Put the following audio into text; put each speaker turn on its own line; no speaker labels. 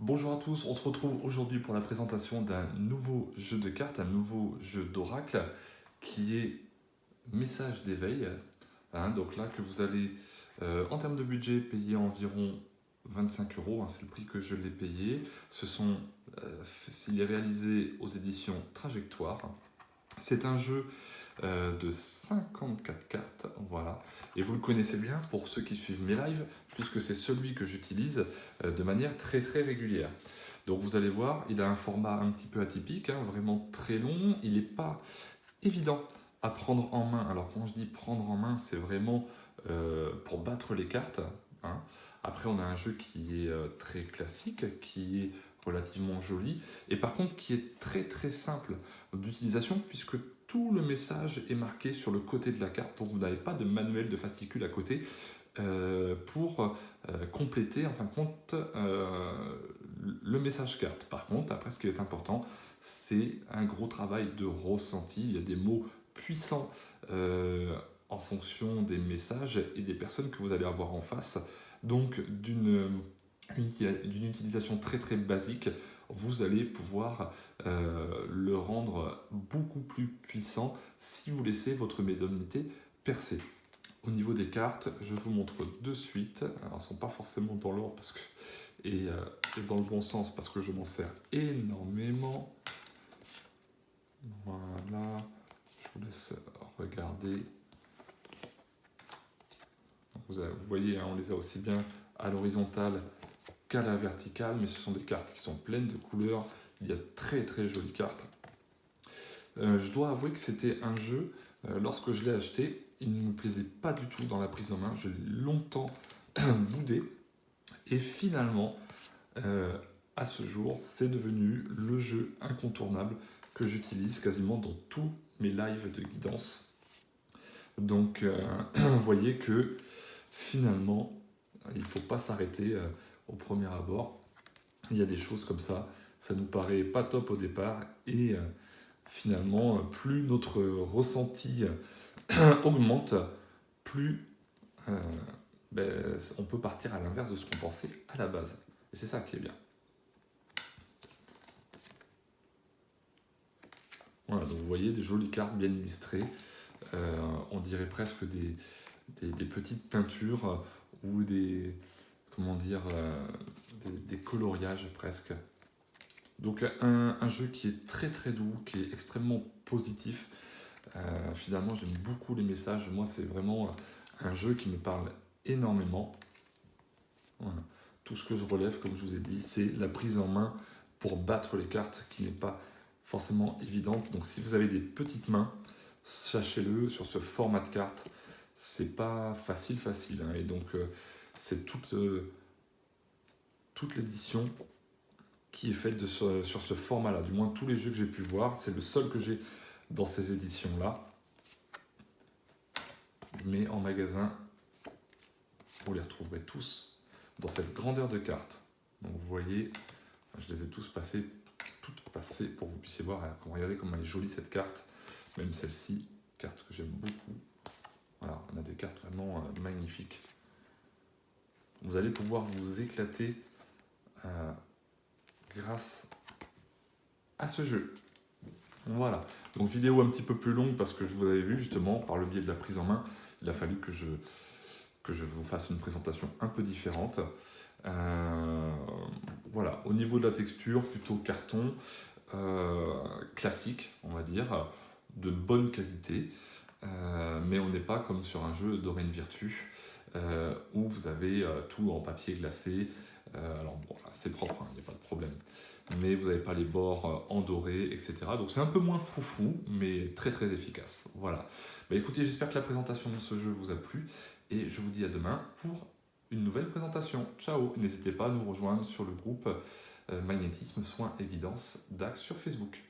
Bonjour à tous, on se retrouve aujourd'hui pour la présentation d'un nouveau jeu de cartes, un nouveau jeu d'oracle qui est Message d'éveil. Donc là que vous allez en termes de budget payer environ 25 euros, c'est le prix que je l'ai payé. Il est réalisé aux éditions Trajectoire. C'est un jeu de 54 cartes, voilà. Et vous le connaissez bien pour ceux qui suivent mes lives, puisque c'est celui que j'utilise de manière très régulière. Donc vous allez voir, il a un format un petit peu atypique, vraiment très long. Il n'est pas évident à prendre en main. Alors quand je dis prendre en main, c'est vraiment pour battre les cartes, hein. Après, on a un jeu qui est très classique, qui est relativement joli, et par contre qui est très simple d'utilisation, puisque tout le message est marqué sur le côté de la carte, donc vous n'avez pas de manuel de fascicule à côté pour compléter en fin de compte le message carte. Par contre, après, ce qui est important, c'est un gros travail de ressenti. Il y a des mots puissants en fonction des messages et des personnes que vous allez avoir en face. Donc, d'une utilisation très basique, vous allez pouvoir le rendre beaucoup plus puissant si vous laissez votre médiumnité percer. Au niveau des cartes, je vous montre de suite. Alors, elles ne sont pas forcément dans l'ordre et dans le bon sens parce que je m'en sers énormément. Voilà, je vous laisse regarder. Vous voyez, on les a aussi bien à l'horizontale qu'à la verticale, mais ce sont des cartes qui sont pleines de couleurs. Il y a très jolies cartes. Je dois avouer que c'était un jeu, lorsque je l'ai acheté, il ne me plaisait pas du tout dans la prise en main. Je l'ai longtemps boudé. Et finalement, à ce jour, c'est devenu le jeu incontournable que j'utilise quasiment dans tous mes lives de guidance. Donc, vous voyez que finalement, il ne faut pas s'arrêter au premier abord. Il y a des choses comme ça nous paraît pas top au départ, et finalement, plus notre ressenti augmente, plus on peut partir à l'inverse de ce qu'on pensait à la base. Et c'est ça qui est bien. Voilà, donc vous voyez des jolies cartes bien illustrées. On dirait presque des petites peintures ou des coloriages presque. Donc un jeu qui est très doux, qui est extrêmement positif. Finalement, j'aime beaucoup les messages. Moi, c'est vraiment un jeu qui me parle énormément. Voilà. Tout ce que je relève, comme je vous ai dit, c'est la prise en main pour battre les cartes, qui n'est pas forcément évidente. Donc si vous avez des petites mains, sachez-le, sur ce format de carte, c'est pas facile, hein. Et donc c'est toute l'édition qui est faite sur ce format-là. Du moins, tous les jeux que j'ai pu voir, c'est le seul que j'ai dans ces éditions-là. Mais en magasin, vous les retrouverez tous dans cette grandeur de carte. Donc vous voyez, je les ai toutes passées pour que vous puissiez voir. Regardez comme elle est jolie cette carte, même celle-ci, carte que j'aime beaucoup. Voilà, on a des cartes vraiment magnifiques. Vous allez pouvoir vous éclater grâce à ce jeu. Voilà, donc vidéo un petit peu plus longue parce que je vous avais vu justement par le biais de la prise en main, il a fallu que je vous fasse une présentation un peu différente. Voilà, au niveau de la texture, plutôt carton, classique, on va dire, de bonne qualité, mais on n'est pas comme sur un jeu Dorine Virtue, où vous avez tout en papier glacé. Alors bon, c'est propre, il n'y a pas de problème, mais vous n'avez pas les bords en doré, etc. Donc c'est un peu moins foufou, mais très efficace. Voilà. Écoutez, j'espère que la présentation de ce jeu vous a plu, et je vous dis à demain pour une nouvelle présentation. Ciao! N'hésitez pas à nous rejoindre sur le groupe Magnétisme, Soins et Guidance d'Axe sur Facebook.